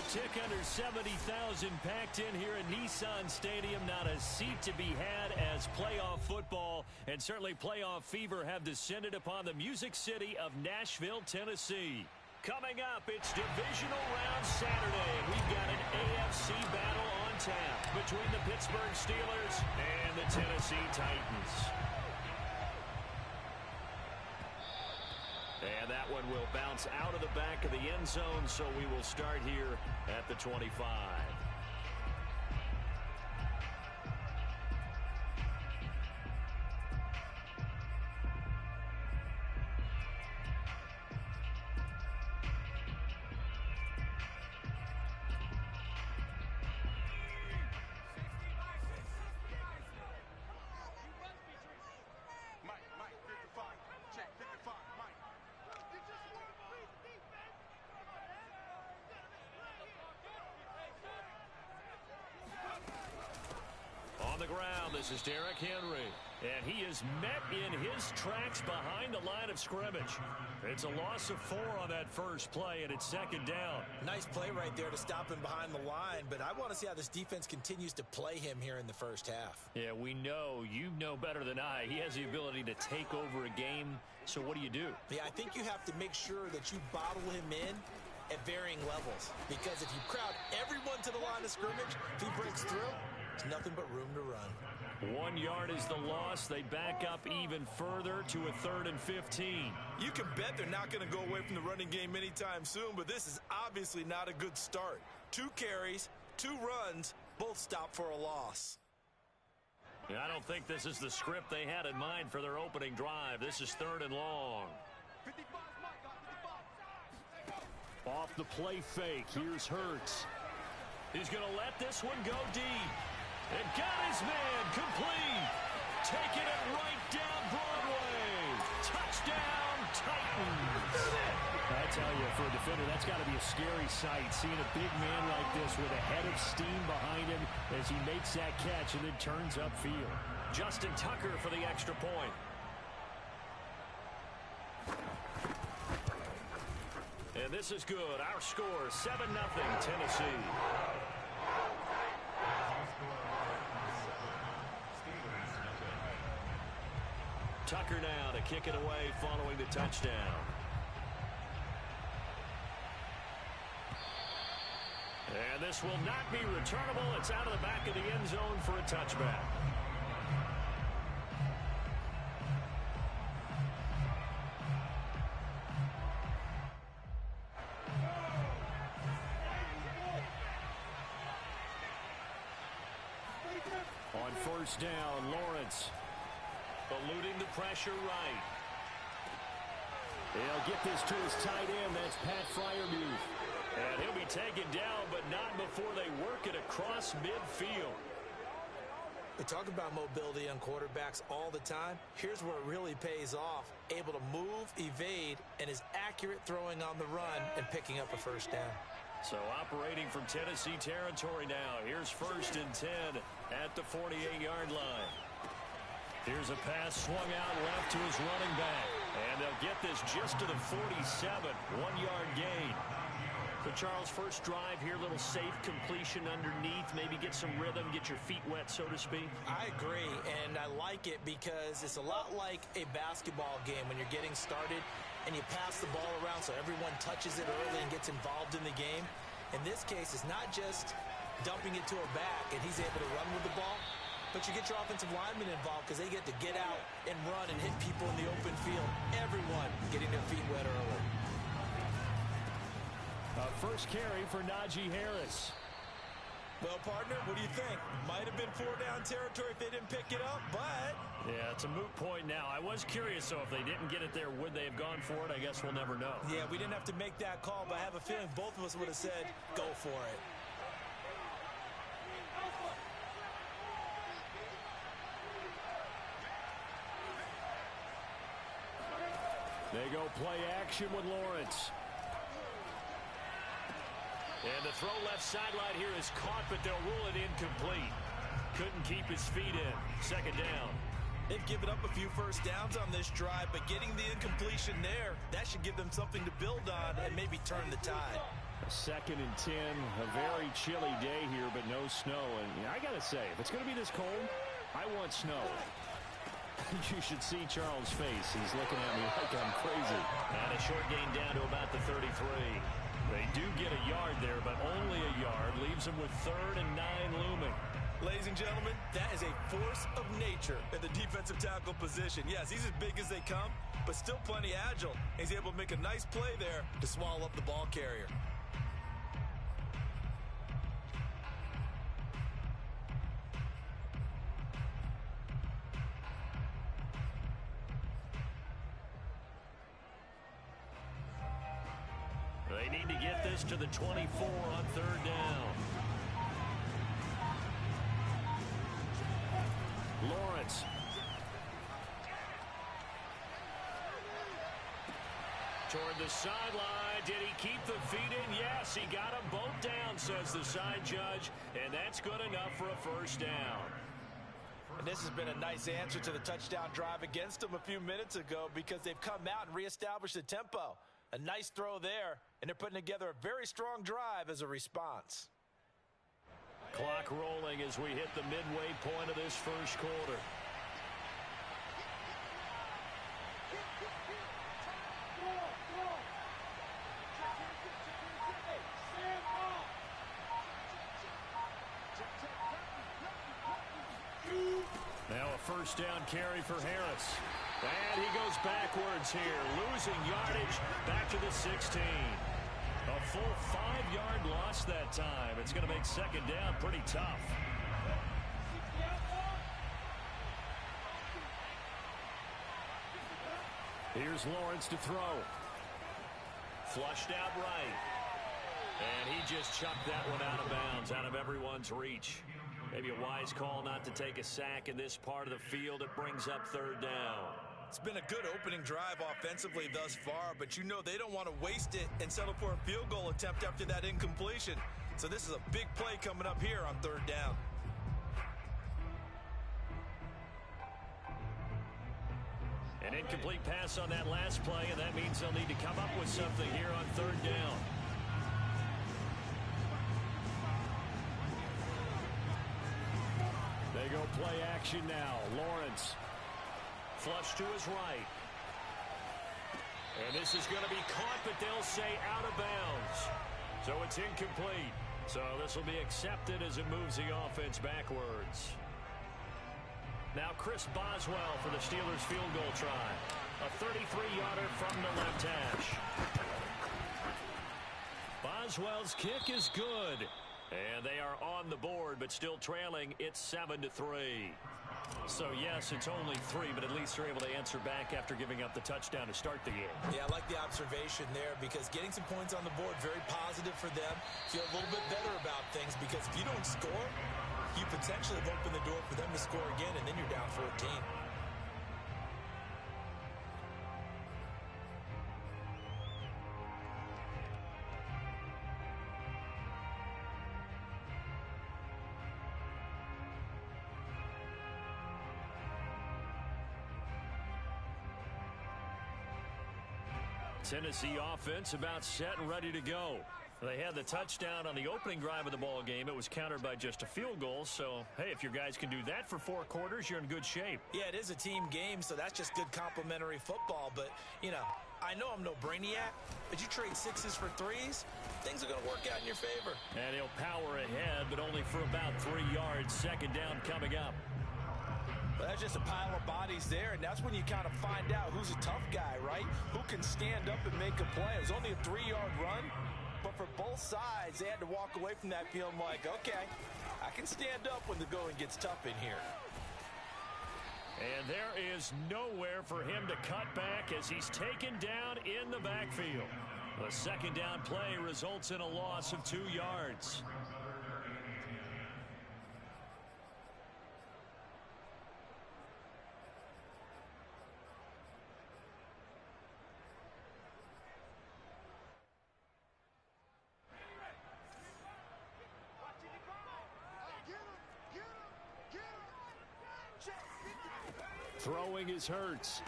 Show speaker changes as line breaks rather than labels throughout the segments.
Tick under 70,000 packed in here at Nissan Stadium. Not a seat to be had as playoff football and certainly playoff fever have descended upon the Music City of Nashville, Tennessee. Coming up, it's Divisional Round Saturday. We've got an AFC battle on tap between the Pittsburgh Steelers and the Tennessee Titans. And that one will bounce out of the back of the end zone, so we will start here at the 25. On the ground, this is Derrick Henry. And he is met in his tracks behind the line of scrimmage. It's a loss of 4 on that first play, and it's second down.
Nice play right there to stop him behind the line, but I want to see how this defense continues to play him here in the first half.
Yeah, we know. You know better than I. He has the ability to take over a game, so what do you do?
Yeah, I think you have to make sure that you bottle him in at varying levels, because if you crowd everyone to the line of scrimmage, if he breaks through, there's nothing but room to run.
1 yard is the loss. They back up even further to a 3rd and 15.
You can bet they're not going to go away from the running game anytime soon, but this is obviously not a good start. 2 carries, 2 runs, both stop for a loss.
Yeah, I don't think this is the script they had in mind for their opening drive. This is 3rd and long. Off the play fake, here's Hurts. He's going to let this one go deep. And got his man complete. Taking it right down Broadway. Touchdown, Titans. I tell you, for a defender, that's got to be a scary sight, seeing a big man like this with a head of steam behind him as he makes that catch and then turns upfield. Justin Tucker for the extra point. And this is good. Our score, 7-0 Tennessee. Tucker now to kick it away following the touchdown. And this will not be returnable. It's out of the back of the end zone for a touchback. On first down, Lawrence eluding the pressure right. He'll get this to his tight end. That's Pat Freiermuth. And he'll be taken down, but not before they work it across midfield.
We talk about mobility on quarterbacks all the time. Here's where it really pays off. Able to move, evade, and is accurate throwing on the run and picking up a first down.
So operating from Tennessee territory now. Here's 1st and 10 at the 48-yard line. Here's a pass swung out left to his running back. And they'll get this just to the 47, 1-yard gain. So, Charles, first drive here, little safe completion underneath. Maybe get some rhythm, get your feet wet, so to speak.
I agree, and I like it because it's a lot like a basketball game when you're getting started and you pass the ball around so everyone touches it early and gets involved in the game. In this case, it's not just dumping it to a back and he's able to run with the ball, but you get your offensive linemen involved because they get to get out and run and hit people in the open field. Everyone getting their feet wet early.
First carry for Najee Harris.
Well, partner, what do you think? Might have been 4-down territory if they didn't pick it up, but...
Yeah, it's a moot point now. I was curious, so if they didn't get it there, would they have gone for it? I guess we'll never know.
Yeah, we didn't have to make that call, but I have a feeling both of us would have said, go for it.
They go play action with Lawrence. And the throw left sideline here is caught, but they'll rule it incomplete. Couldn't keep his feet in. Second down.
They've given up a few first downs on this drive, but getting the incompletion there, that should give them something to build on and maybe turn the tide.
2nd and 10, a very chilly day here, but no snow. And I got to say, if it's going to be this cold, I want snow. You should see Charles' face. He's looking at me like I'm crazy.
And a short gain down to about the 33.
They do get a yard there, but only a yard. Leaves them with 3rd and 9 looming.
Ladies and gentlemen, that is a force of nature in the defensive tackle position. Yes, he's as big as they come, but still plenty agile. He's able to make a nice play there to swallow up the ball carrier.
They need to get this to the 24 on 3rd down. Lawrence. Toward the sideline. Did he keep the feet in? Yes, he got them both down, says the side judge. And that's good enough for a 1st down.
And this has been a nice answer to the touchdown drive against them a few minutes ago because they've come out and reestablished the tempo. A nice throw there, and they're putting together a very strong drive as a response.
Clock rolling as we hit the midway point of this 1st quarter. Now a 1st down carry for Harris. And he goes backwards here, losing yardage back to the 16. A full 5-yard loss that time. It's going to make 2nd down pretty tough. Here's Lawrence to throw. Flushed out right. And he just chucked that one out of bounds, out of everyone's reach. Maybe a wise call not to take a sack in this part of the field. It brings up 3rd down.
It's been a good opening drive offensively thus far, but you know they don't want to waste it and settle for a field goal attempt after that incompletion. So this is a big play coming up here on 3rd down.
An incomplete pass on that last play, and that means they'll need to come up with something here on 3rd down. They go play action now. Lawrence. Flush to his right. And this is going to be caught, but they'll say out of bounds. So it's incomplete. So this will be accepted as it moves the offense backwards. Now Chris Boswell for the Steelers field goal try. A 33-yarder from the left hash. Boswell's kick is good. And they are on the board, but still trailing. It's 7-3. So, yes, it's only 3, but at least they're able to answer back after giving up the touchdown to start the game.
Yeah, I like the observation there because getting some points on the board, very positive for them. Feel a little bit better about things because if you don't score, you potentially have opened the door for them to score again, and then you're down 14.
Tennessee offense about set and ready to go. They had the touchdown on the opening drive of the ball game. It was countered by just a field goal. So, hey, if your guys can do that for 4 quarters, you're in good shape.
Yeah, it is a team game, so that's just good complementary football. But, you know, I know I'm no brainiac, but you trade 6s for 3s, things are going to work out in your favor.
And he'll power ahead, but only for about 3 yards. 2nd down coming up.
Well, that's just a pile of bodies there, and that's when you kind of find out who's a tough guy, right? Who can stand up and make a play. It was only a 3-yard run, but for both sides, they had to walk away from that feeling like, okay, I can stand up when the going gets tough in here.
And there is nowhere for him to cut back as he's taken down in the backfield. The 2nd down play results in a loss of 2 yards. Throwing is Hurts.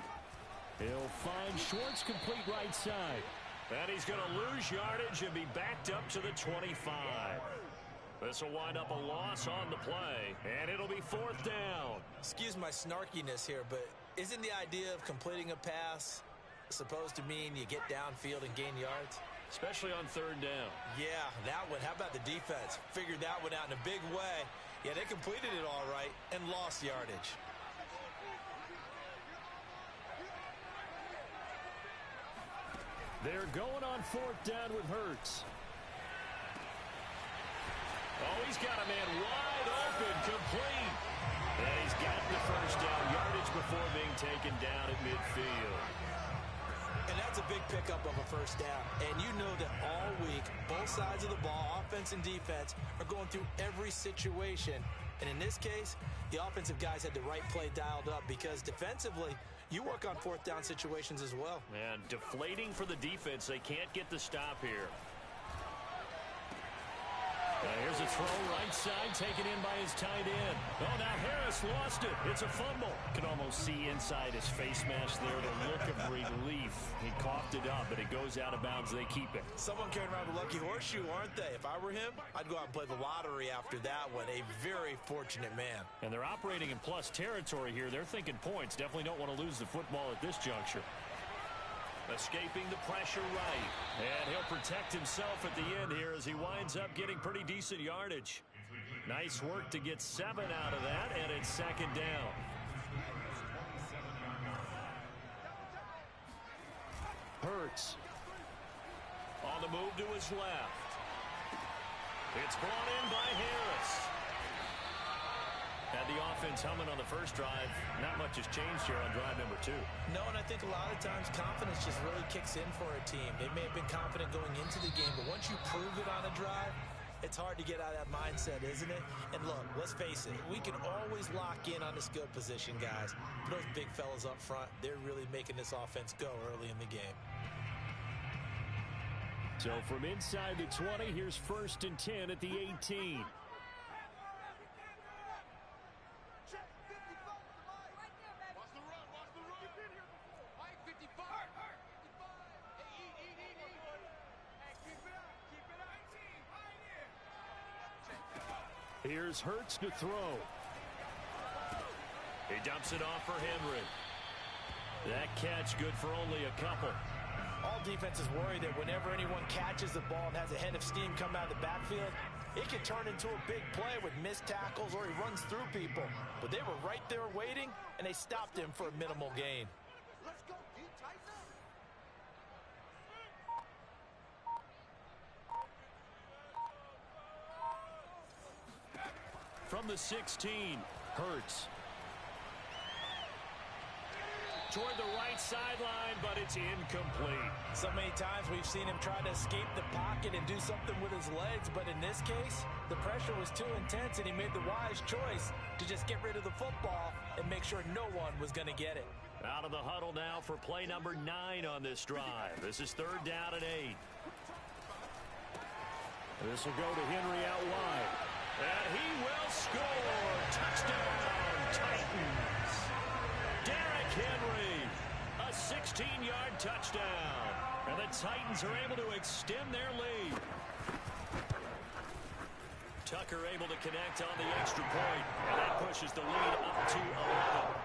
He'll find Schwartz complete right side. And he's going to lose yardage and be backed up to the 25. This will wind up a loss on the play, and it'll be fourth down.
Excuse my snarkiness here, but isn't the idea of completing a pass supposed to mean you get downfield and gain yards?
Especially on third down.
Yeah, that one. How about the defense? Figured that one out in a big way. Yeah, they completed it all right and lost yardage.
They're going on fourth down with Hurts. Oh, he's got a man wide open, complete. And he's gotten the first down yardage before being taken down at midfield.
And that's a big pickup of a first down. And you know that all week, both sides of the ball, offense and defense, are going through every situation. And in this case, the offensive guys had the right play dialed up because defensively, you work on fourth down situations as well.
And deflating for the defense. They can't get the stop here. Here's a throw right side, taken in by his tight end. Oh, now Harris lost it. It's a fumble. Can almost see inside his face mask there the look of relief. He coughed it up, but it goes out of bounds. They keep it.
Someone carrying around a lucky horseshoe, aren't they? If I were him, I'd go out and play the lottery after that one. A very fortunate man.
And they're operating in plus territory here. They're thinking points. Definitely don't want to lose the football at this juncture. Escaping the pressure right. And he'll protect himself at the end here as he winds up getting pretty decent yardage. Nice work to get 7 out of that, and it's second down. Hurts. On the move to his left. It's brought in by Harris. Had the offense humming on the first drive. Not much has changed here on drive number 2.
No, and I think a lot of times confidence just really kicks in for a team. They may have been confident going into the game, but once you prove it on a drive, it's hard to get out of that mindset, isn't it? And look, let's face it, we can always lock in on the skill position, guys. But those big fellas up front, they're really making this offense go early in the game.
So from inside the 20, here's first and 10 at the 18. Here's Hurts to throw. He dumps it off for Henry. That catch good for only a couple.
All defenses worry that whenever anyone catches the ball and has a head of steam come out of the backfield, it can turn into a big play with missed tackles or he runs through people. But they were right there waiting, and they stopped him for a minimal gain.
Let's go, D. Tighten up.
From the 16, Hurts. Toward the right sideline, but it's incomplete.
So many times we've seen him try to escape the pocket and do something with his legs, but in this case, the pressure was too intense and he made the wise choice to just get rid of the football and make sure no one was going to get it.
Out of the huddle now for play number 9 on this drive. This is third down and 8. This will go to Henry out wide. And he will score. Touchdown, Titans. Derrick Henry, a 16-yard touchdown. And the Titans are able to extend their lead. Tucker able to connect on the extra point, and that pushes the lead up to 11.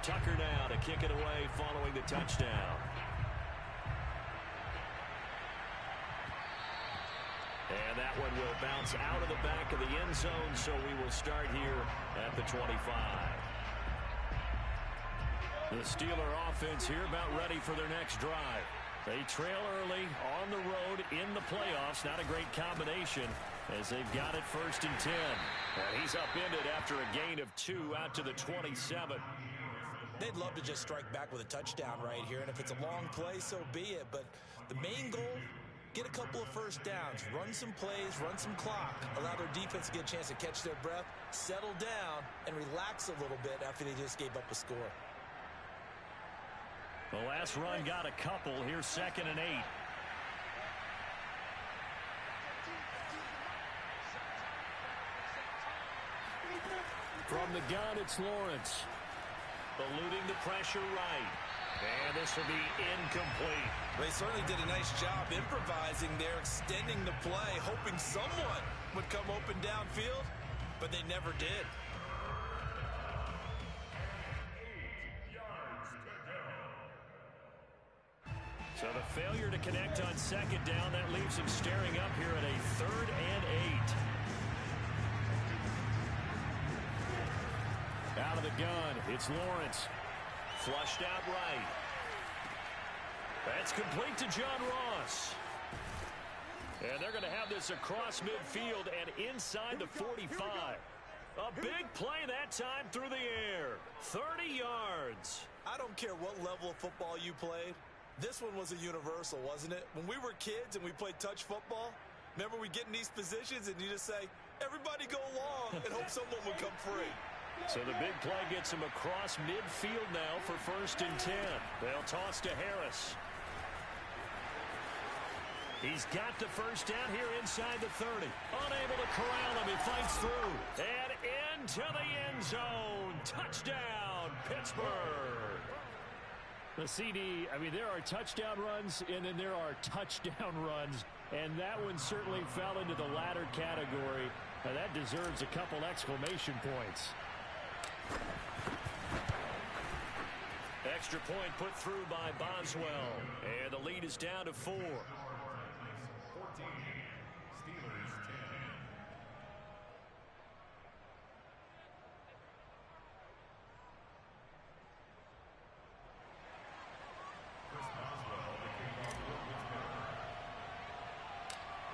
Tucker now to kick it away following the touchdown. And that one will bounce out of the back of the end zone, so we will start here at the 25. The Steeler offense here about ready for their next drive. They trail early on the road in the playoffs. Not a great combination as they've got it first and 10. And he's upended after a gain of 2 out to the 27.
They'd love to just strike back with a touchdown right here, and if it's a long play, so be it. But the main goal, get a couple of first downs, run some plays, run some clock, allow their defense to get a chance to catch their breath, settle down, and relax a little bit after they just gave up a score.
The last run got a couple. Here's second and 8. From the gun, it's Lawrence. Eluding the pressure right. And this will be incomplete.
They certainly did a nice job improvising there, extending the play, hoping someone would come open downfield, but they never did.
So the failure to connect on second down, that leaves him staring up here at a 3rd and 8. Out of the gun, it's Lawrence. Flushed out right. That's complete to John Ross. And they're going to have this across midfield and inside the 45. A big play that time through the air. 30 yards.
I don't care what level of football you played. This one was a universal, wasn't it? When we were kids and we played touch football, remember we get in these positions and you just say, everybody go long and hope someone would come free.
So the big play gets him across midfield now for 1st and 10. They'll toss to Harris. He's got the first down here inside the 30. Unable to corral him. He fights through. And into the end zone. Touchdown, Pittsburgh. The CD, I mean, there are touchdown runs, and then there are touchdown runs. And that one certainly fell into the latter category. Now, that deserves a couple exclamation points. Extra point put through by Boswell. And the lead is down to 4.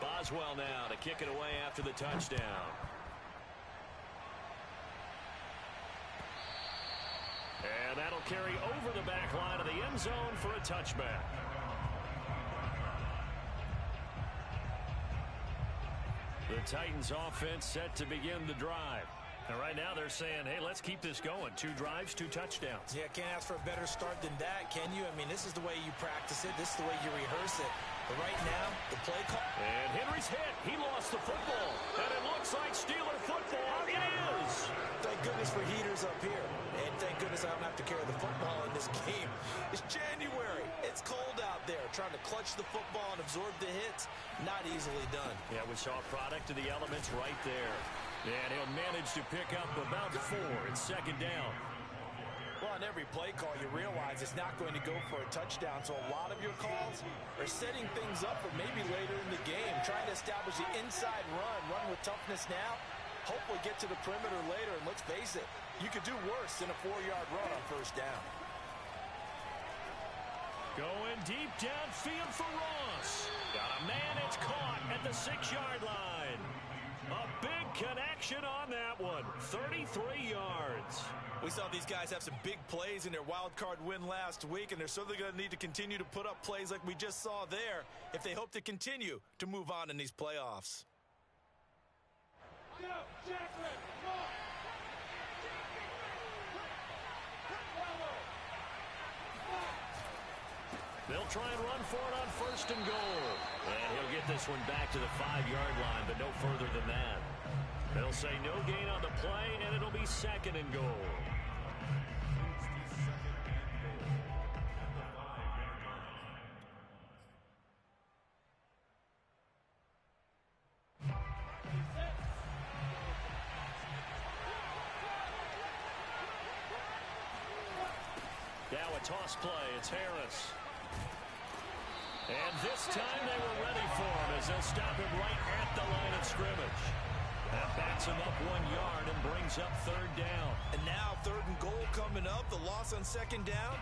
Boswell now to kick it away after the touchdown. And that'll carry over the back line of the end zone for a touchback. The Titans offense set to begin the drive. And right now they're saying, hey, let's keep this going. 2 drives, 2 touchdowns.
Yeah, can't ask for a better start than that, can you? I mean, this is the way you practice it. This is the way you rehearse it. But right now, the play call.
And Henry's hit. He lost the football. And it looks like Steeler football. It is.
Thank goodness for heaters up here. And thank goodness I don't have to carry the football in this game. It's January. It's cold out there. Trying to clutch the football and absorb the hits, not easily done.
Yeah, we saw a product of the elements right there. And he'll manage to pick up about 4. It's 2nd down.
Well, on every play call, you realize it's not going to go for a touchdown. So a lot of your calls are setting things up for maybe later in the game, trying to establish the inside run with toughness now. Hopefully get to the perimeter later, and let's face it, you could do worse than a 4-yard run on 1st down.
Going deep downfield for Ross. Got a man, it's caught at the 6-yard line. A big connection on that one. 33 yards.
We saw these guys have some big plays in their wild card win last week, and they're certainly going to need to continue to put up plays like we just saw there if they hope to continue to move on in these playoffs.
They'll try and run for it on 1st and goal. And he'll get this one back to the 5-yard line, but no further than that. They'll say no gain on the play, and it'll be 2nd and goal. Now a toss play. It's Harris. And this time they were ready for him as they'll stop him right at the line of scrimmage. That backs him up 1 yard and brings up 3rd down.
And now 3rd and goal coming up. The loss on 2nd down.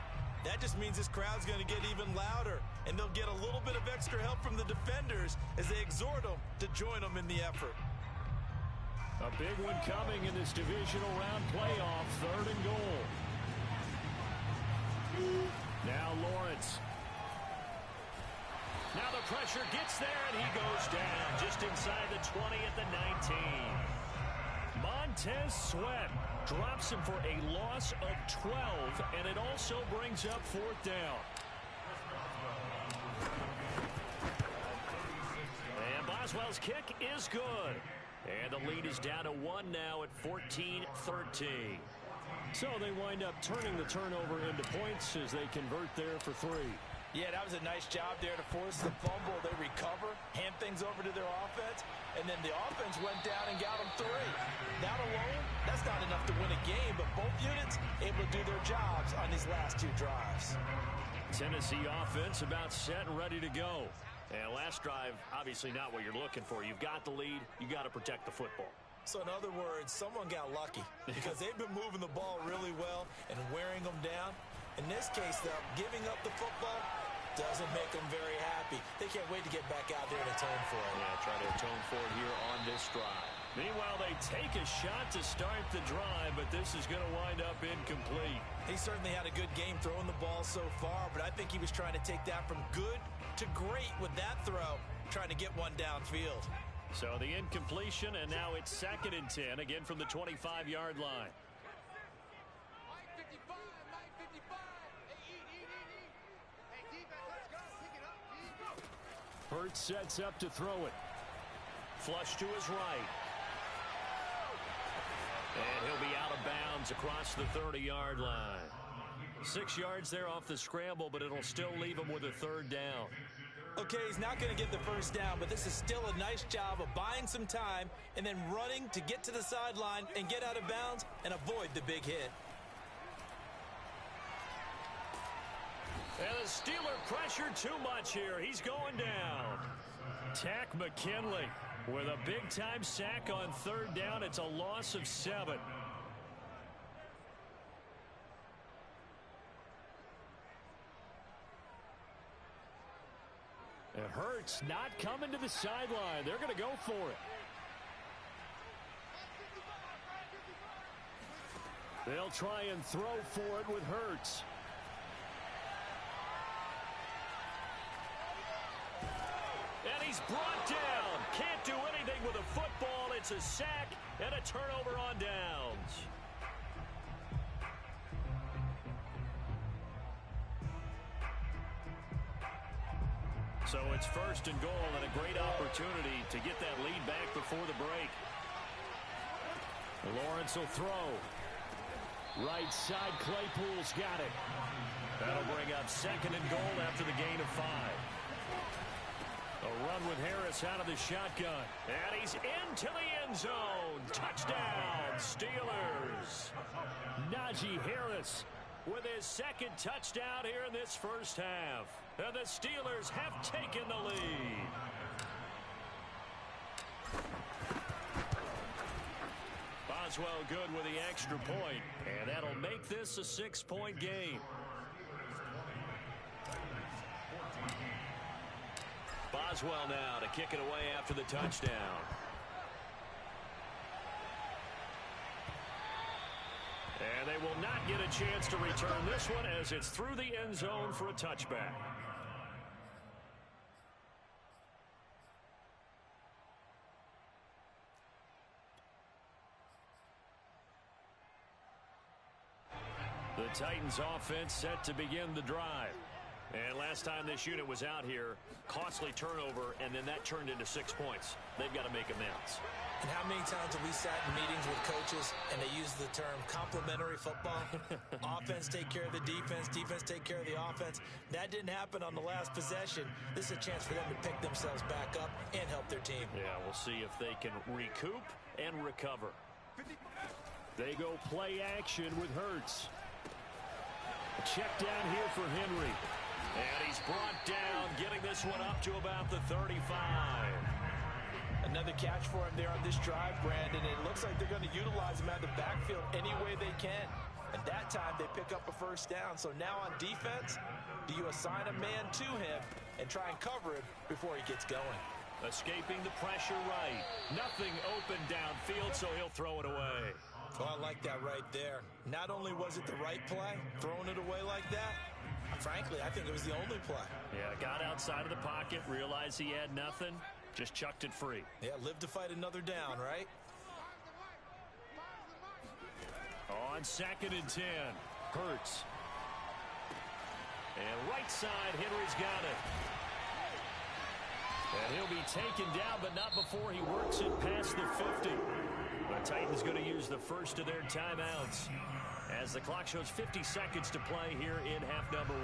That just means this crowd's going to get even louder. And they'll get a little bit of extra help from the defenders as they exhort them to join them in the effort.
A big one coming in this divisional round playoff. 3rd and goal. Now Lawrence. Now the pressure gets there, and he goes down just inside the 20 at the 19. Montez Sweat drops him for a loss of 12, and it also brings up 4th down. And Boswell's kick is good. And the lead is down to 1 now at 14-13. So they wind up turning the turnover into points as they convert there for 3.
Yeah, that was a nice job there to force the fumble. They recover, hand things over to their offense, and then the offense went down and got them 3. That alone, that's not enough to win a game, but both units able to do their jobs on these last 2 drives.
Tennessee offense about set and ready to go. And last drive, obviously not what you're looking for. You've got the lead. You got to protect the football.
So in other words, someone got lucky because they've been moving the ball really well and wearing them down. In this case, though, giving up the football doesn't make them very happy. They can't wait to get back out there and atone for it.
Yeah, try to atone for it here on this drive. Meanwhile, they take a shot to start the drive, but this is going to wind up incomplete.
He certainly had a good game throwing the ball so far, but I think he was trying to take that from good to great with that throw, trying to get one downfield.
So the incompletion, and now it's 2nd and 10, again from the 25-yard line. Hurts sets up to throw it. Flush to his right. And he'll be out of bounds across the 30-yard line. 6 yards there off the scramble, but it'll still leave him with a 3rd down.
Okay, he's not going to get the 1st down, but this is still a nice job of buying some time and then running to get to the sideline and get out of bounds and avoid the big hit.
And the Steeler pressure too much here. He's going down. Takk McKinley with a big-time sack on 3rd down. It's a loss of 7. It hurts not coming to the sideline. They're going to go for it. They'll try and throw for it with Hurts. And he's brought down. Can't do anything with a football. It's a sack and a turnover on downs. So it's 1st and goal and a great opportunity to get that lead back before the break. Lawrence will throw. Right side, Claypool's got it. That'll bring up 2nd and goal after the gain of 5. A run with Harris out of the shotgun. And he's into the end zone. Touchdown, Steelers. Najee Harris with his 2nd touchdown here in this first half. And the Steelers have taken the lead. Boswell good with the extra point. And that'll make this a 6-point game. Boswell now to kick it away after the touchdown. And they will not get a chance to return this one as it's through the end zone for a touchback. The Titans offense set to begin the drive. And last time this unit was out here, costly turnover, and then that turned into 6 points. They've got to make amends.
And how many times have we sat in meetings with coaches and they use the term complementary football? Offense take care of the defense, defense take care of the offense. That didn't happen on the last possession. This is a chance for them to pick themselves back up and help their team.
Yeah, we'll see if they can recoup and recover. They go play action with Hurts. A check down here for Henry. And he's brought down, getting this one up to about the 35.
Another catch for him there on this drive, Brandon. It looks like they're going to utilize him out of the backfield any way they can. And that time they pick up a 1st down. So now on defense, do you assign a man to him and try and cover him before he gets going?
Escaping the pressure right. Nothing open downfield, so he'll throw it away.
Oh, I like that right there. Not only was it the right play, throwing it away like that, frankly, I think it was the only play.
Yeah, got outside of the pocket, realized he had nothing, just chucked it free.
Yeah, live to fight another down, right?
On 2nd and 10, Hurts. And right side, Henry's got it. And he'll be taken down, but not before he works it past the 50. The Titans going to use the first of their timeouts as the clock shows 50 seconds to play here in half number 1.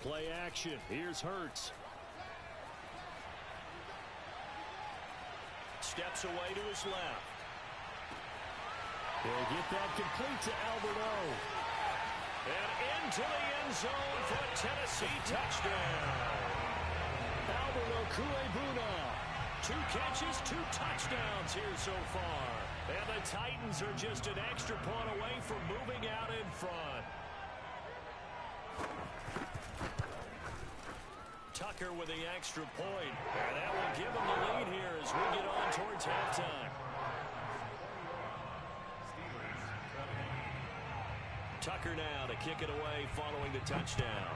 Play action. Here's Hurts. Steps away to his left. He'll get that complete to Alberto. And into the end zone for a Tennessee touchdown. Alberto Cuebuna. 2 catches, 2 touchdowns here so far. And the Titans are just an extra point away from moving out in front. Tucker with the extra point. And that will give him the lead here as we get on towards halftime. Tucker now to kick it away following the touchdown.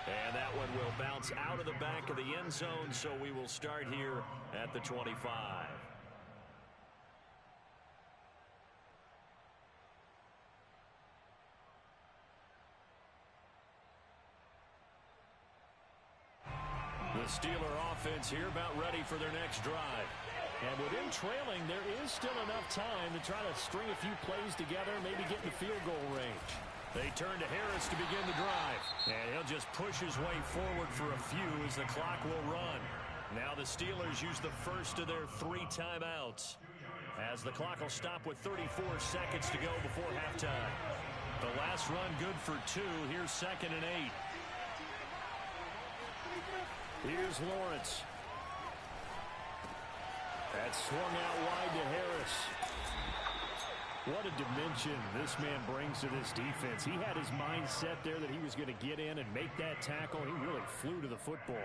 And that one will bounce out of the back of the end zone, so we will start here at the 25. The Steeler offense here about ready for their next drive. And with him trailing, there is still enough time to try to string a few plays together, maybe get in the field goal range. They turn to Harris to begin the drive. And he'll just push his way forward for a few as the clock will run. Now the Steelers use the first of their 3 timeouts, as the clock will stop with 34 seconds to go before halftime. The last run good for 2. Here's 2nd and 8. Here's Lawrence. That swung out wide to Harris. What a dimension this man brings to this defense. He had his mind set there that he was going to get in and make that tackle. He really flew to the football.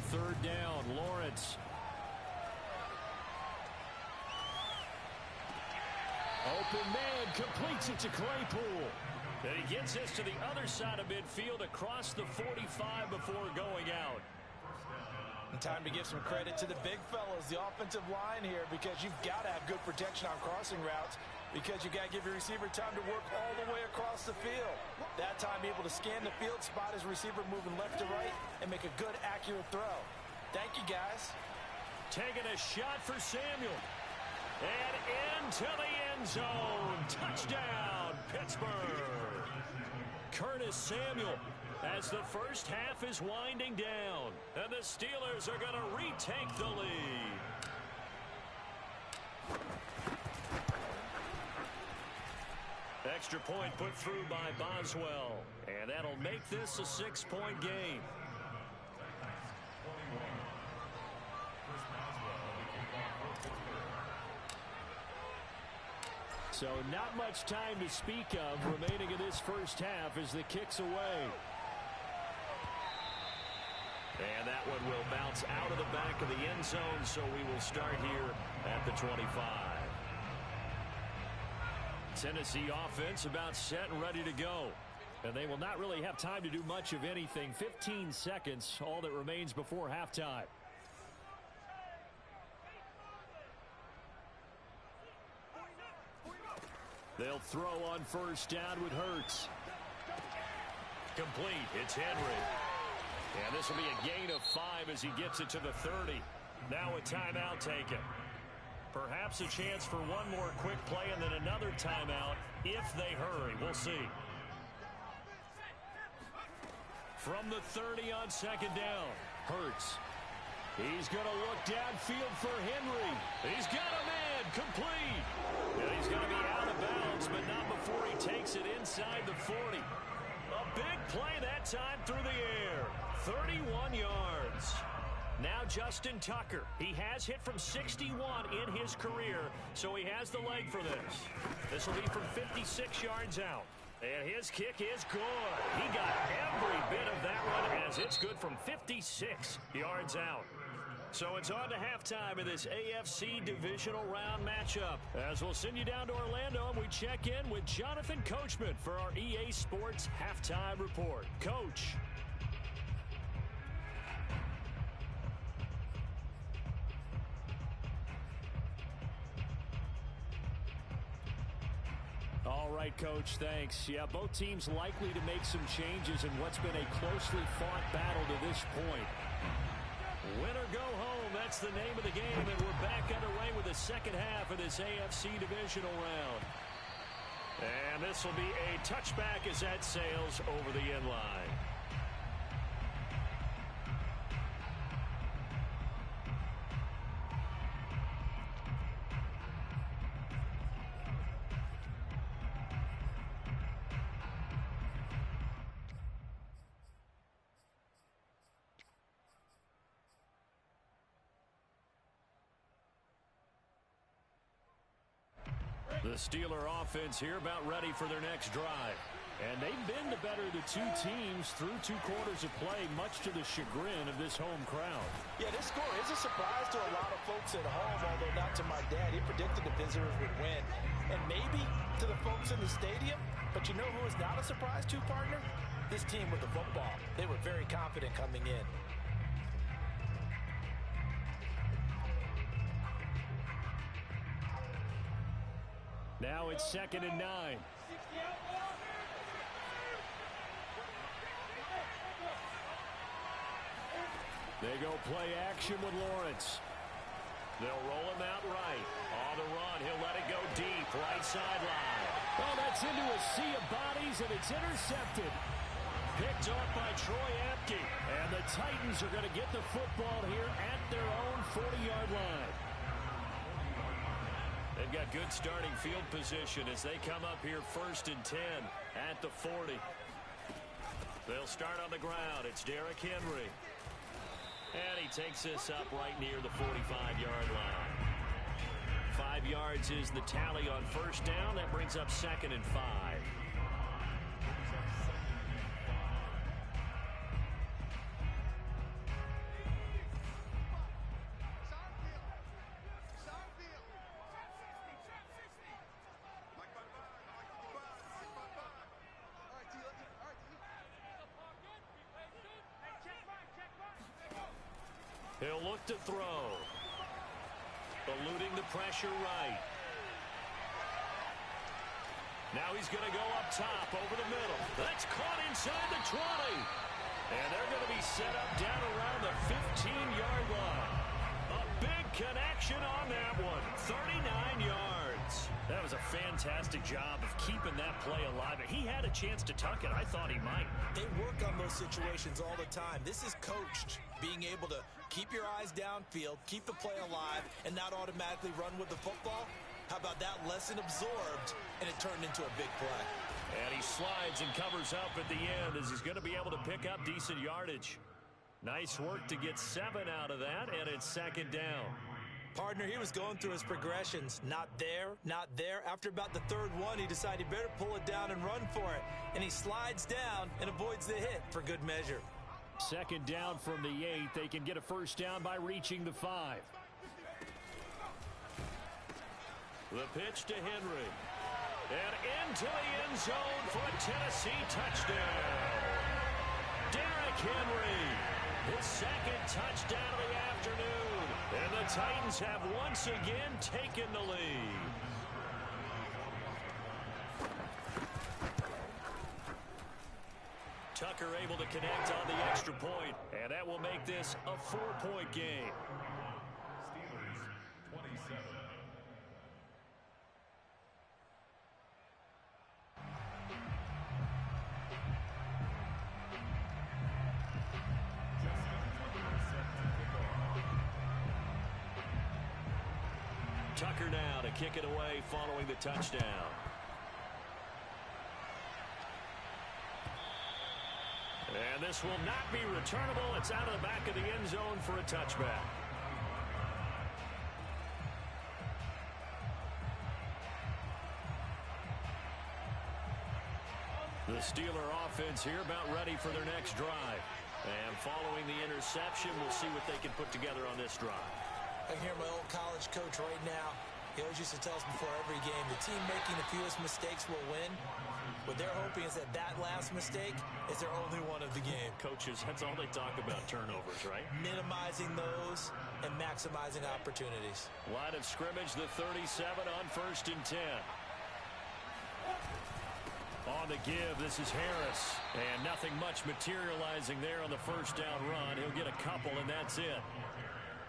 Third down, Lawrence. Open man, completes it to Claypool. And he gets this to the other side of midfield across the 45 before going out.
And time to give some credit to the big fellas, the offensive line here, because you've got to have good protection on crossing routes, because you've got to give your receiver time to work all the way across the field. That time, be able to scan the field, spot his receiver moving left to right, and make a good, accurate throw. Thank you, guys.
Taking a shot for Samuel. And into the end zone. Touchdown, Pittsburgh. Curtis Samuel, as the first half is winding down. And the Steelers are going to retake the lead. Extra point put through by Boswell. And that'll make this a 6-point game. So not much time to speak of remaining in this first half as the kick's away. And that one will bounce out of the back of the end zone, so we will start here at the 25. Tennessee offense about set and ready to go. And they will not really have time to do much of anything. 15 seconds, all that remains before halftime. They'll throw on first down with Hurts. Complete. It's Henry. And this will be a gain of 5 as he gets it to the 30. Now a timeout taken. Perhaps a chance for one more quick play and then another timeout if they hurry. We'll see. From the 30 on second down, Hurts. He's going to look downfield for Henry. He's got a man complete. And he's going to be out of bounds, but not before he takes it inside the 40. A big play that time through the air. 31 yards. Now Justin Tucker. He has hit from 61 in his career, so he has the leg for this. This will be from 56 yards out. And his kick is good. He got every bit of that one as it's good from 56 yards out. So it's on to halftime in this AFC divisional round matchup. As we'll send you down to Orlando and we check in with Jonathan Coachman for our EA Sports Halftime Report. Coach. All right, Coach, thanks. Yeah, both teams likely to make some changes in what's been a closely fought battle to this point. Win or go home, that's the name of the game, and we're back underway with the second half of this AFC divisional round. And this will be a touchback as that sails over the end line. The Steeler offense here about ready for their next drive. And they've been the better of the two teams through 2 quarters of play, much to the chagrin of this home crowd.
Yeah, this score is a surprise to a lot of folks at home, although not to my dad. He predicted the visitors would win. And maybe to the folks in the stadium. But you know who is not a surprise to, partner? This team with the football. They were very confident coming in.
Now it's 2nd and 9. They go play action with Lawrence. They'll roll him out right. On the run, he'll let it go deep, right sideline. Oh, that's into a sea of bodies, and it's intercepted. Picked off by Troy Apke. And the Titans are going to get the football here at their own 40-yard line. They've got good starting field position as they come up here 1st and 10 at the 40. They'll start on the ground. It's Derrick Henry. And he takes this up right near the 45-yard line. 5 yards is the tally on 1st down. That brings up 2nd and 5. He'll look to throw. Eluding the pressure right. Now he's going to go up top over the middle. That's caught inside the 20. And they're going to be set up down around the 15-yard line. A big connection on that one. 39 yards. That was a fantastic job of keeping that play alive. He had a chance to tuck it. I thought he might.
They work on those situations all the time. This is coached. Being able to keep your eyes downfield, keep the play alive, and not automatically run with the football. How about that lesson absorbed, and it turned into a big play.
And he slides and covers up at the end as he's going to be able to pick up decent yardage. Nice work to get 7 out of that, and it's 2nd down.
Partner, he was going through his progressions. Not there, not there. After about the 3rd one, he decided he better pull it down and run for it. And he slides down and avoids the hit for good measure.
2nd down from the 8. They can get a 1st down by reaching the 5. The pitch to Henry. And into the end zone for a Tennessee touchdown. Derrick Henry, his 2nd touchdown of the afternoon. And the Titans have once again taken the lead. Tucker able to connect on the extra point, and that will make this a 4-point game.
Steelers 27.
Tucker now to kick it away following the touchdown. And this will not be returnable. It's out of the back of the end zone for a touchback. The Steeler offense here about ready for their next drive. And following the interception, we'll see what they can put together on this drive.
I hear my old college coach right now. He always used to tell us before every game, the team making the fewest mistakes will win. What they're hoping is that that last mistake is their only one of the game.
Coaches, that's all they talk about, turnovers, right?
Minimizing those and maximizing opportunities.
Line of scrimmage, the 37 on 1st and 10. On the give, this is Harris. And nothing much materializing there on the first down run. He'll get a couple, and that's it.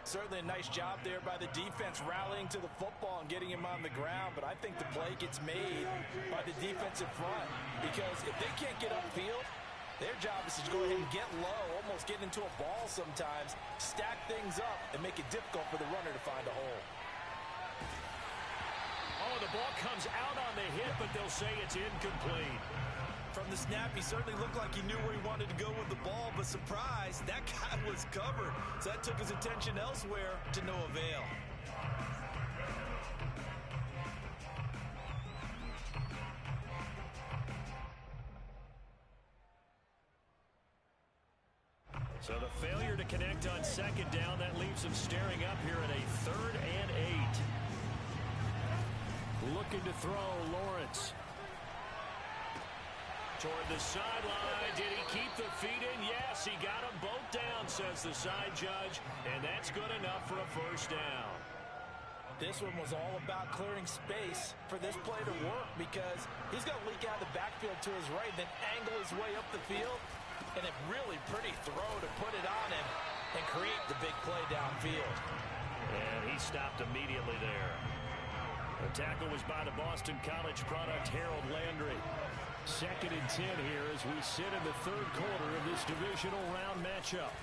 Certainly a nice job there by the defense rallying to the football and getting him on the ground, but I think the play gets made by the defensive front because if they can't get upfield, their job is to go ahead and get low, almost get into a ball sometimes, stack things up, and make it difficult for the runner to find a hole.
Oh, the ball comes out on the hit, but they'll say it's incomplete.
From the snap, he certainly looked like he knew where he wanted to go with the ball, but surprise, that guy was covered. So that took his attention elsewhere to no avail.
So the failure to connect on 2nd down, that leaves him staring up here at a 3rd and 8. Looking to throw, Lawrence. Toward the sideline. Did he keep the feet in? Yes, he got them both down, says the side judge. And that's good enough for a first down.
This one was all about clearing space for this play to work because he's going to leak out the backfield to his right, then angle his way up the field. And a really pretty throw to put it on him and create the big play downfield.
And he stopped immediately there. The tackle was by the Boston College product, Harold Landry. 2nd and 10 here as we sit in the 3rd quarter of this divisional round matchup.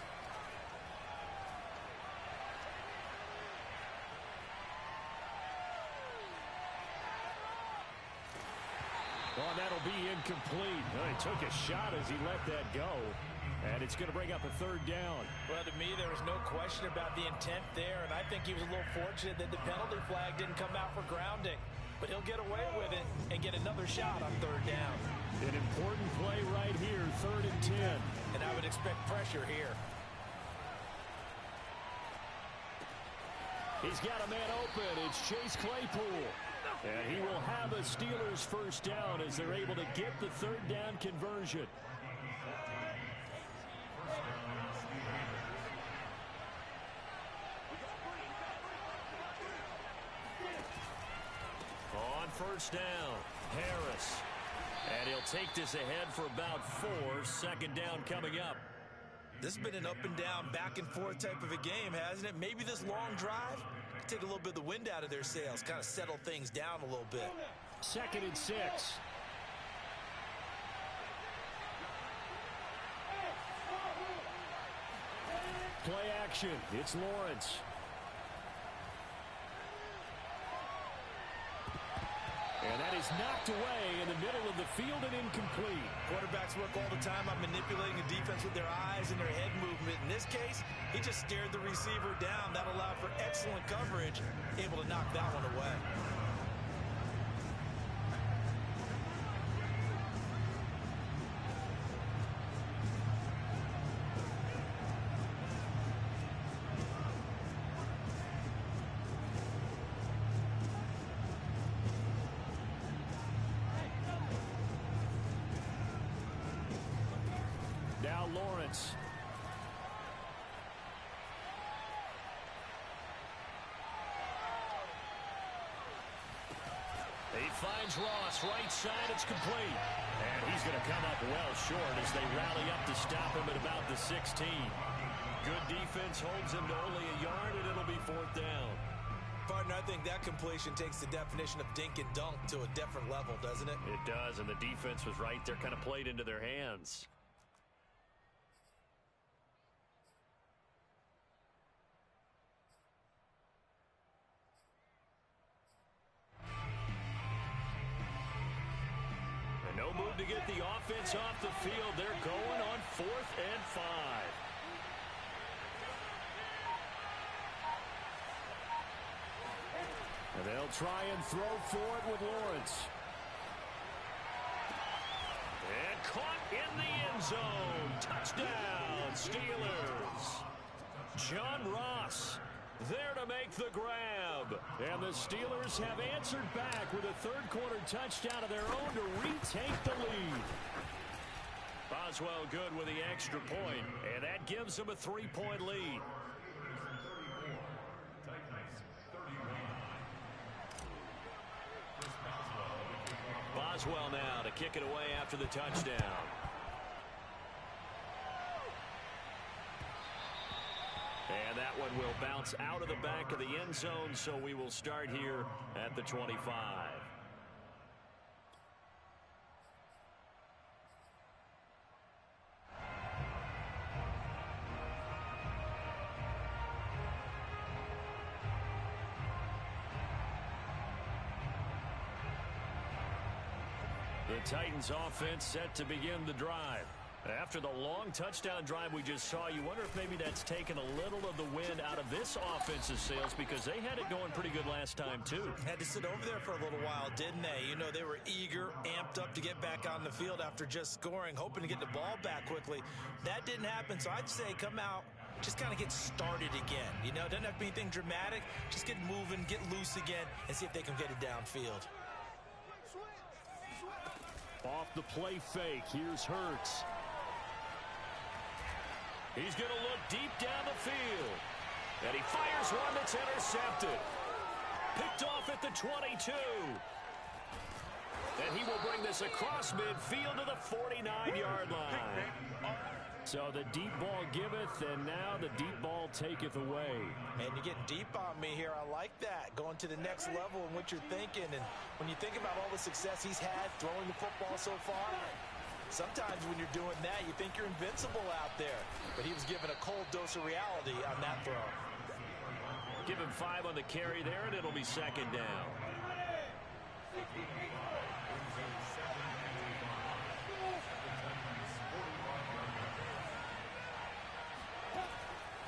Well, that'll be incomplete. Well, he took a shot as he let that go. And it's going to bring up a 3rd down.
Well, to me, there was no question about the intent there, and I think he was a little fortunate that the penalty flag didn't come out for grounding. But he'll get away with it and get another shot on 3rd down.
An important play right here, 3rd and 10.
And I would expect pressure here.
He's got a man open. It's Chase Claypool. And he will have a Steelers first down as they're able to get the 3rd down conversion. On first down, Harris. And he'll take this ahead for about 4. 2nd down coming up.
This has been an up and down, back and forth type of a game, hasn't it? Maybe this long drive could take a little bit of the wind out of their sails, kind of settle things down a little bit.
2nd and 6. Play action. It's Lawrence. And that is knocked away in the middle of the field and incomplete.
Quarterbacks work all the time on manipulating a defense with their eyes and their head movement. In this case, he just stared the receiver down. That allowed for excellent coverage, able to knock that one away.
Now Lawrence. He finds Ross, right side, it's complete. And he's going to come up well short as they rally up to stop him at about the 16. Good defense holds him to only a yard, and it'll be 4th down.
Partner, I think that completion takes the definition of dink and dunk to a different level, doesn't it?
It does, and the defense was right there, kind of played into their hands. No move to get the offense off the field. They're going on 4th and 5. And they'll try and throw for it with Lawrence. And zone. Touchdown, Steelers. John Ross there to make the grab. And the Steelers have answered back with a third-quarter touchdown of their own to retake the lead. Boswell good with the extra point, and that gives them a 3-point lead. Boswell now to kick it away after the touchdown. And that one will bounce out of the back of the end zone, so we will start here at the 25. The Titans offense set to begin the drive. After the long touchdown drive we just saw, you wonder if maybe that's taken a little of the wind out of this offense's sails, because they had it going pretty good last time, too.
Had to sit over there for a little while, didn't they? You know, they were eager, amped up to get back on the field after just scoring, hoping to get the ball back quickly. That didn't happen, so I'd say come out, just kind of get started again. You know, doesn't have to be anything dramatic. Just get moving, get loose again, and see if they can get it downfield.
Off the play fake, here's Hurts. He's going to look deep down the field. And he fires one that's intercepted. Picked off at the 22. And he will bring this across midfield to the 49-yard line. So the deep ball giveth, and now the deep ball taketh away.
Man, you're getting deep on me here. I like that. Going to the next level in what you're thinking. And when you think about all the success he's had throwing the football so far, sometimes when you're doing that, you think you're invincible out there. But he was given a cold dose of reality on that throw.
Give him 5 on the carry there, and it'll be second down.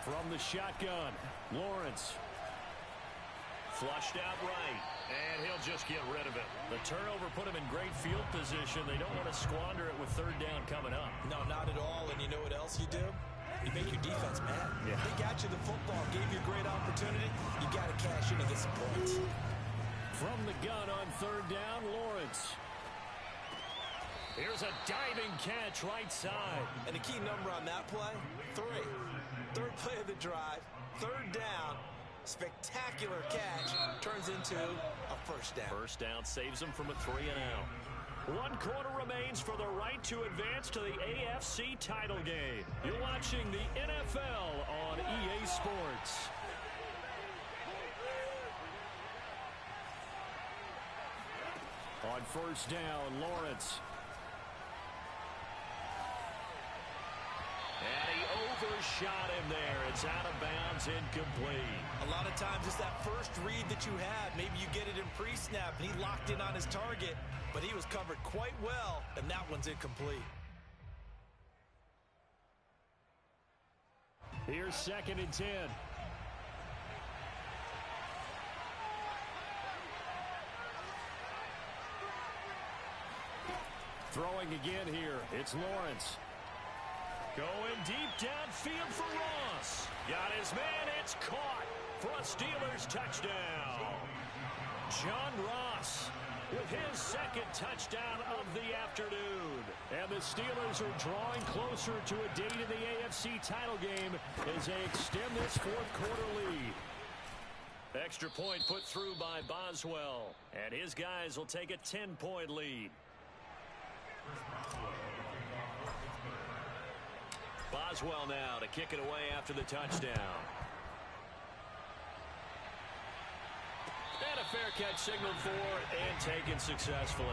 From the shotgun, Lawrence. Flushed out right, and he'll just get rid of it. The turnover put him in great field position. They don't want to squander it with third down coming up.
No, not at all. And you know what else you do? You make your defense mad.
Yeah.
They got you the football, gave you a great opportunity. You got to cash in and get some points.
From the gun on third down, Lawrence. Here's a diving catch right side.
And the key number on that play, 3. Third play of the drive, third down, spectacular catch, turns into a first down.
First down saves them from a 3-and-out. 1 quarter remains for the right to advance to the AFC title game. You're watching the NFL on EA Sports. On first down, Lawrence. And he overshot him there. It's out of bounds, incomplete.
A lot of times it's that first read that you have. Maybe you get it in pre-snap, and he locked in on his target, but he was covered quite well, and that one's incomplete.
Here's 2nd and 10. Throwing again here. It's Lawrence. Going deep downfield for Ross. Got his man. It's caught for a Steelers touchdown. John Ross with his 2nd touchdown of the afternoon. And the Steelers are drawing closer to a date in the AFC title game as they extend this 4th quarter lead. Extra point put through by Boswell. And his guys will take a 10-point lead. Boswell now to kick it away after the touchdown. And a fair catch signaled for and taken successfully.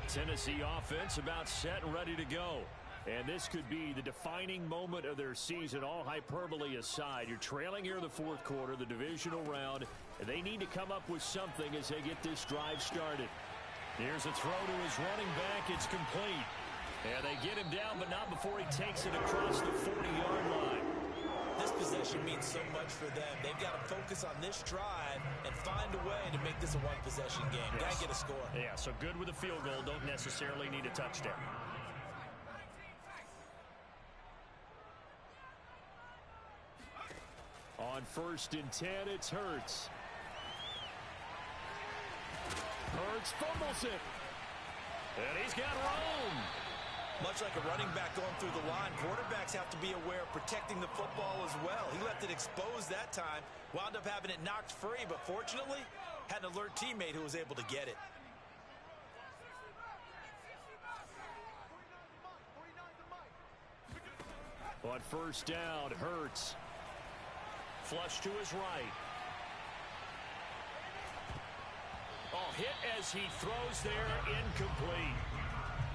Tennessee offense about set and ready to go. And this could be the defining moment of their season, all hyperbole aside. You're trailing here in the 4th quarter, the divisional round, and they need to come up with something as they get this drive started. Here's a throw to his running back. It's complete. And they get him down, but not before he takes it across the 40-yard line.
This possession means so much for them. They've got to focus on this drive and find a way to make this a one-possession game.
Yes.
Got to get a score.
Yeah, so good with a field goal. Don't necessarily need a touchdown. On 1st and 10, it's Hurts. Hurts fumbles it. And he's got room.
Much like a running back going through the line, quarterbacks have to be aware of protecting the football as well. He left it exposed that time, wound up having it knocked free, but fortunately, had an alert teammate who was able to get it.
On 1st down, Hurts. Flush to his right. Oh, hit as he throws there, incomplete.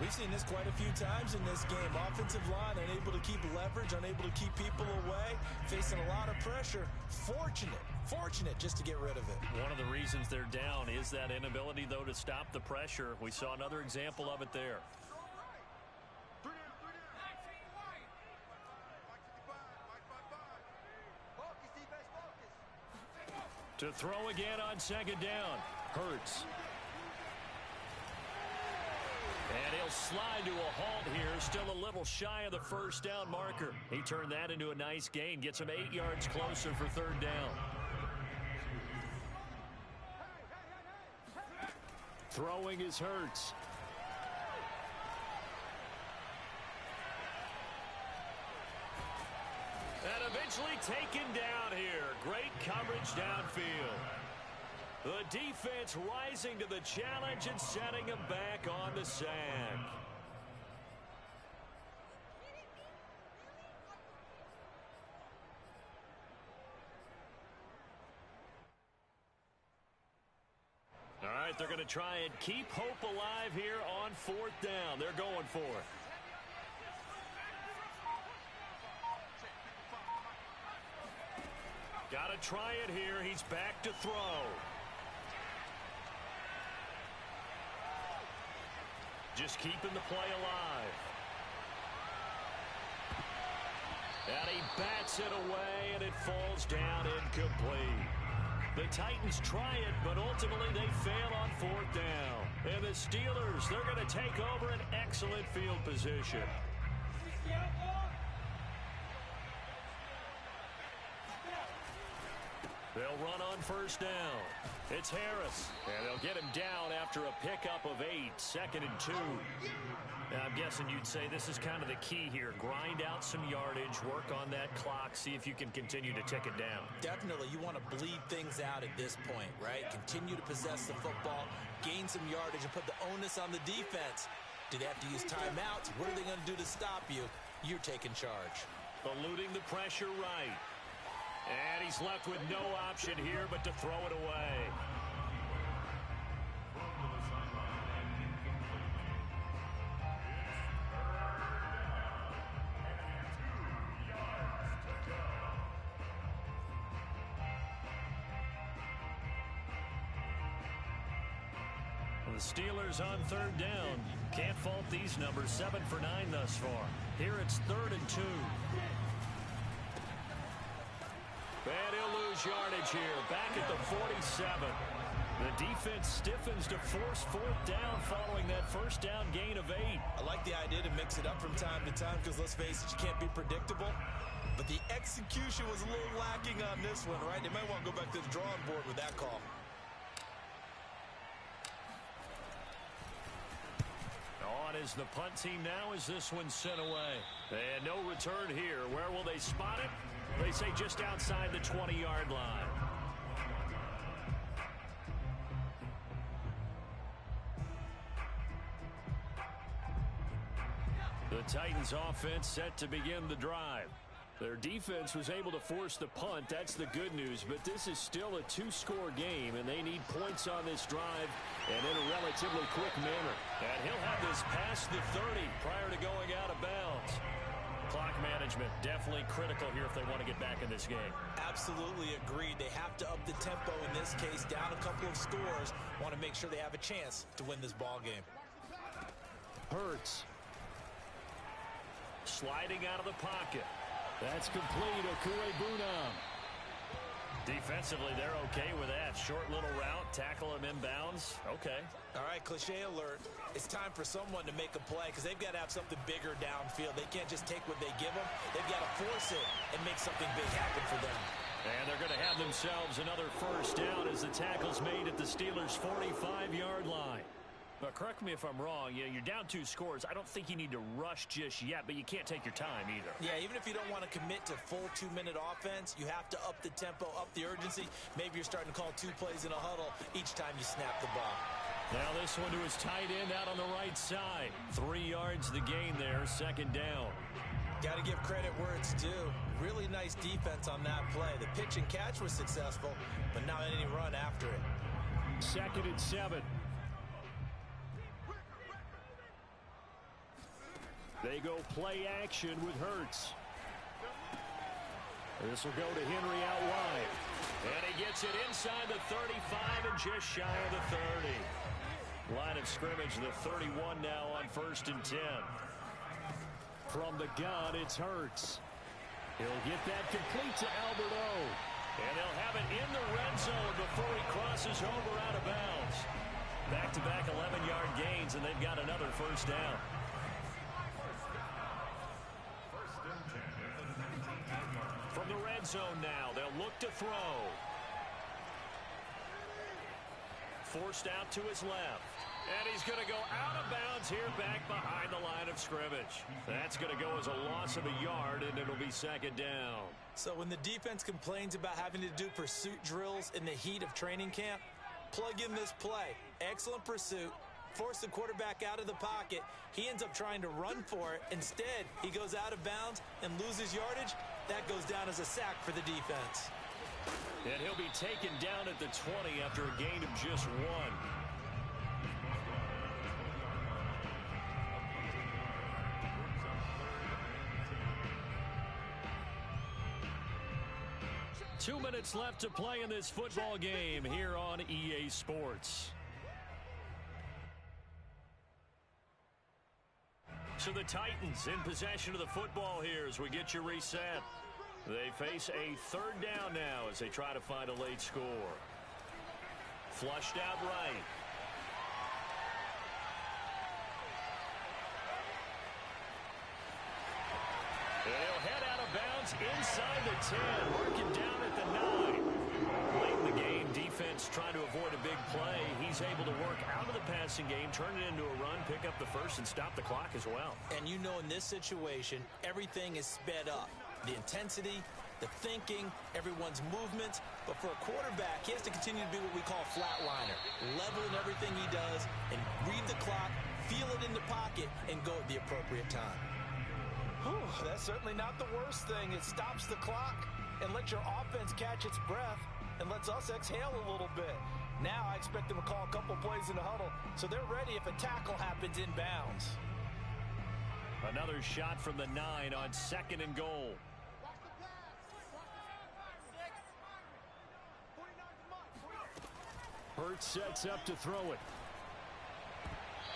We've seen this quite a few times in this game. Offensive line unable to keep leverage, unable to keep people away, facing a lot of pressure. Fortunate just to get rid of it.
One of the reasons they're down is that inability, though, to stop the pressure. We saw another example of it there. To throw again on 2nd down. Hurts. And he'll slide to a halt here. Still a little shy of the 1st down marker. He turned that into a nice gain. Gets him 8 yards closer for 3rd down. Throwing is Hurts. And eventually taken down here. Great coverage downfield. The defense rising to the challenge and setting him back on the sack. All right, they're going to try and keep hope alive here on 4th down. They're going for it. Got to try it here. He's back to throw. Just keeping the play alive. And he bats it away, and it falls down incomplete. The Titans try it, but ultimately they fail on 4th down. And the Steelers, they're going to take over an excellent field position. They'll run on 1st down. It's Harris, and they'll get him down after a pickup of 8, 2nd and 2. Now, I'm guessing you'd say this is kind of the key here. Grind out some yardage, work on that clock, see if you can continue to tick it down.
Definitely, you want to bleed things out at this point, right? Continue to possess the football, gain some yardage, and put the onus on the defense. Do they have to use timeouts? What are they going to do to stop you? You're taking charge.
Eluding the pressure right. And he's left with no option here but to throw it away. The Steelers on 3rd down. Can't fault these numbers. 7 for 9 thus far. Here it's 3rd and 2. And he'll lose yardage here. Back at the 47. The defense stiffens to force 4th down following that 1st down gain of 8.
I like the idea to mix it up from time to time because, let's face it, you can't be predictable. But the execution was a little lacking on this one, right? They might want to go back to the drawing board with that call.
On is the punt team now as this one's sent away. And no return here. Where will they spot it? They say just outside the 20-yard line. The Titans offense set to begin the drive. Their defense was able to force the punt. That's the good news. But this is still a 2-score game, and they need points on this drive and in a relatively quick manner. And he'll have this past the 30 prior to going out of bounds. Clock management definitely critical here if they want to get back in this game.
Absolutely agreed. They have to up the tempo in this case, down a couple of scores. Want to make sure they have a chance to win this ball game.
Hurts. Sliding out of the pocket. That's complete. Okuegbunam. Defensively, they're okay with that. Short little route, tackle him inbounds. Okay.
All right, cliche alert. It's time for someone to make a play because they've got to have something bigger downfield. They can't just take what they give them. They've got to force it and make something big happen for them.
And they're going to have themselves another first down as the tackle's made at the Steelers' 45-yard line. But correct me if I'm wrong, you're down 2 scores. I don't think you need to rush just yet, but you can't take your time either.
Yeah, even if you don't want to commit to full 2-minute offense, you have to up the tempo, up the urgency. Maybe you're starting to call 2 plays in a huddle each time you snap the ball.
Now this one to his tight end out on the right side. 3 yards the gain there, second down.
Got to give credit where it's due. Really nice defense on that play. The pitch and catch was successful, but not any run after it.
2nd and 7. They go play action with Hurts. This will go to Henry out wide. And he gets it inside the 35 and just shy of the 30. Line of scrimmage, the 31 now on 1st and 10. From the gun, it's Hurts. He'll get that complete to Albert O. And they'll have it in the red zone before he crosses over out of bounds. Back-to-back 11-yard gains, and they've got another first down. From the red zone now, they'll look to throw. Forced out to his left. And he's going to go out of bounds here back behind the line of scrimmage. That's going to go as a loss of a yard, and it'll be 2nd down.
So when the defense complains about having to do pursuit drills in the heat of training camp, plug in this play. Excellent pursuit. Force the quarterback out of the pocket. He ends up trying to run for it. Instead, he goes out of bounds and loses yardage. That goes down as a sack for the defense.
And he'll be taken down at the 20 after a gain of just 1. Two minutes left to play in this football game here on EA Sports. So the Titans in possession of the football here as we get you reset. They face a 3rd down now as they try to find a late score. Flushed out right. They'll head out of bounds inside the 10, working down at the 9. Late in the game, defense trying to avoid a big play. He's able to work out of the passing game, turn it into a run, pick up the first, and stop the clock as well.
And you know in this situation, everything is sped up. The intensity, the thinking, everyone's movements. But for a quarterback, he has to continue to be what we call a flatliner. Level in everything he does and read the clock, feel it in the pocket, and go at the appropriate time.
Whew, that's certainly not the worst thing. It stops the clock and lets your offense catch its breath and lets us exhale a little bit. Now I expect them to call a couple plays in the huddle so they're ready if a tackle happens inbounds.
Another shot from the 9 on 2nd and goal. Hurts sets up to throw it.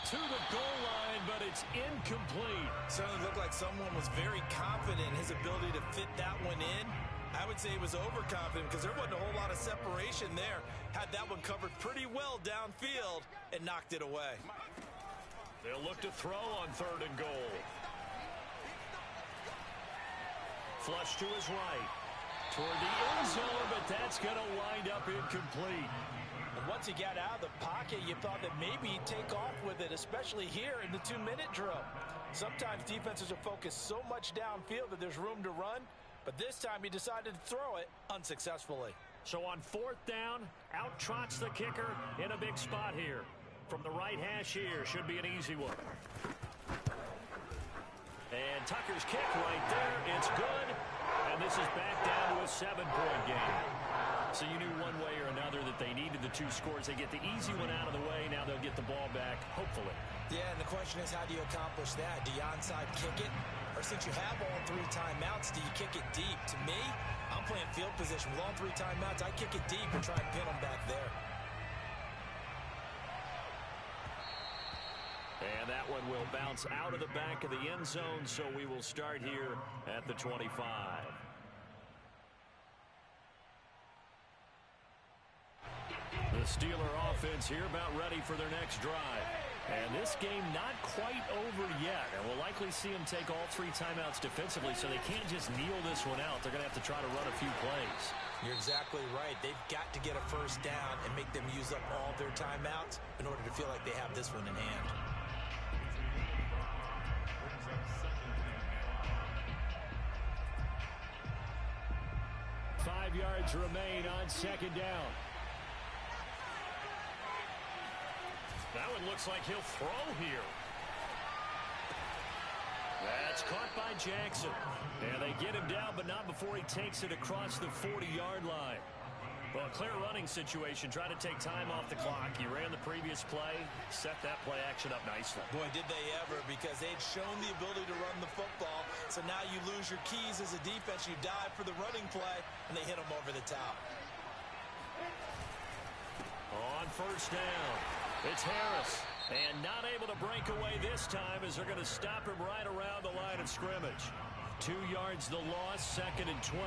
To the goal line, but it's incomplete.
Certainly looked like someone was very confident in his ability to fit that one in. I would say he was overconfident because there wasn't a whole lot of separation there. Had that one covered pretty well downfield and knocked it away.
They'll look to throw on 3rd and goal. Flush to his right. Toward the end zone, but that's going to wind up incomplete.
And once he got out of the pocket, you thought that maybe he'd take off with it, especially here in the 2-minute drill. Sometimes defenses are focused so much downfield that there's room to run, but this time he decided to throw it unsuccessfully.
So on 4th down, out trots the kicker in a big spot here. From the right hash here, should be an easy one. And Tucker's kick right there, it's good. And this is back down to a 7-point game. So you knew one way or another that they needed the 2 scores. They get the easy one out of the way. Now they'll get the ball back, hopefully.
Yeah, and the question is, how do you accomplish that? Do you onside kick it? Or since you have all 3 timeouts, do you kick it deep? To me, I'm playing field position. With all 3 timeouts, I kick it deep and try and pin them back there.
And that one will bounce out of the back of the end zone, so we will start here at the 25. The Steeler offense here about ready for their next drive. And this game not quite over yet. And we'll likely see them take all 3 timeouts defensively, so they can't just kneel this one out. They're going to have to try to run a few plays.
You're exactly right. They've got to get a first down and make them use up all their timeouts in order to feel like they have this one in hand.
Five yards remain on second down. That one looks like he'll throw here. That's caught by Jackson. And they get him down, but not before he takes it across the 40-yard line. Well, a clear running situation. Try to take time off the clock. He ran the previous play, set that play action up nicely.
Boy, did they ever, because they'd shown the ability to run the football. So now you lose your keys as a defense. You dive for the running play, and they hit him over the top.
On first down, it's Harris. And not able to break away this time as they're going to stop him right around the line of scrimmage. 2 yards the loss, 2nd and 12.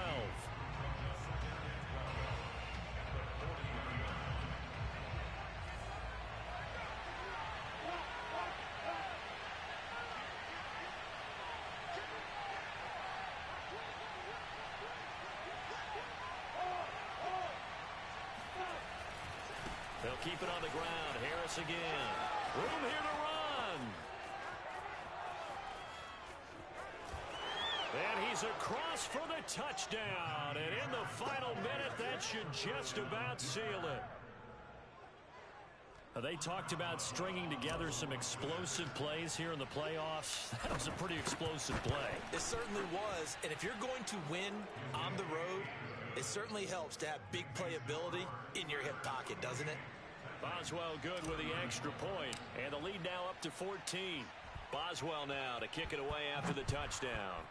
They'll keep it on the ground. Harris again. Room here to run. And he's across for the touchdown. And in the final minute, that should just about seal it. They talked about stringing together some explosive plays here in the playoffs. That was a pretty explosive play.
It certainly was. And if you're going to win on the road, it certainly helps to have big playability in your hip pocket, doesn't it?
Boswell good with the extra point. And the lead now up to 14. Boswell now to kick it away after the touchdown.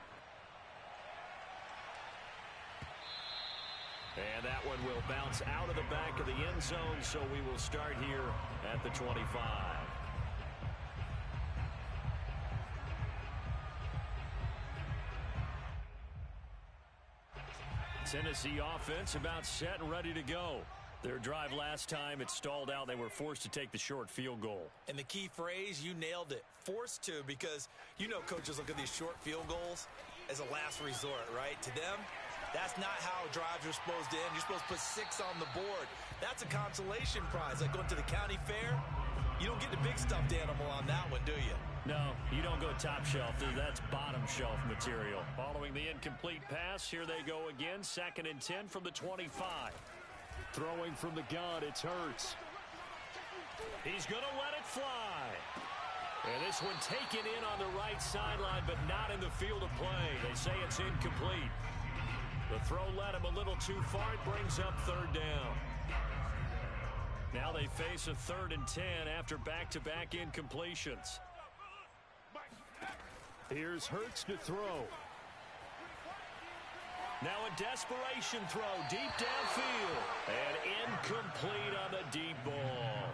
And that one will bounce out of the back of the end zone, so we will start here at the 25. Tennessee offense about set and ready to go. Their drive last time, it stalled out. They were forced to take the short field goal.
And the key phrase, you nailed it. Forced to, because you know coaches look at these short field goals as a last resort, right? To them, that's not how drives are supposed to end. You're supposed to put 6 on the board. That's a consolation prize. Like going to the county fair, you don't get the big stuffed animal on that one, do you?
No, you don't go top shelf. That's bottom shelf material. Following the incomplete pass, here they go again. 2nd and 10 from the 25. Throwing from the gun, it's Hurts. He's going to let it fly. And this one taken in on the right sideline, but not in the field of play. They say it's incomplete. The throw led him a little too far. It brings up 3rd down. Now they face a 3rd and 10 after back-to-back incompletions. Here's Hurts to throw. Now a desperation throw deep downfield. And incomplete on the deep ball.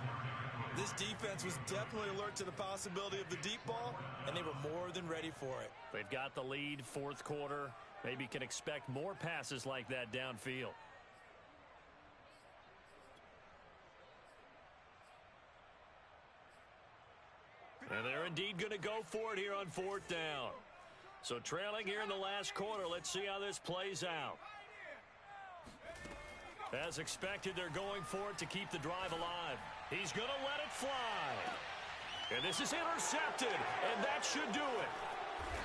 This defense was definitely alert to the possibility of the deep ball, and they were more than ready for it.
They've got the lead, 4th quarter. Maybe can expect more passes like that downfield. And they're indeed going to go for it here on 4th down. So trailing here in the last quarter. Let's see how this plays out. As expected, they're going for it to keep the drive alive. He's going to let it fly. And this is intercepted. And that should do it.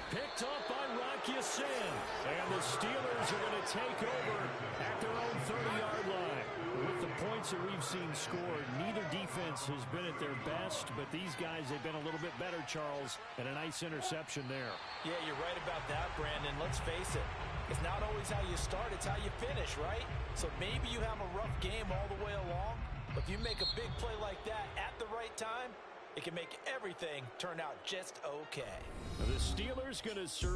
Picked up by Rock Ya-Sin. And the Steelers are going to take over at their own 30-yard line. With the points that we've seen scored, neither defense has been at their best, but these guys, they've been a little bit better, Charles, and a nice interception there.
Yeah, you're right about that, Brandon. Let's face it. It's not always how you start, it's how you finish, right? So maybe you have a rough game all the way along, but if you make a big play like that at the right time, it can make everything turn out just okay.
The Steelers going to serve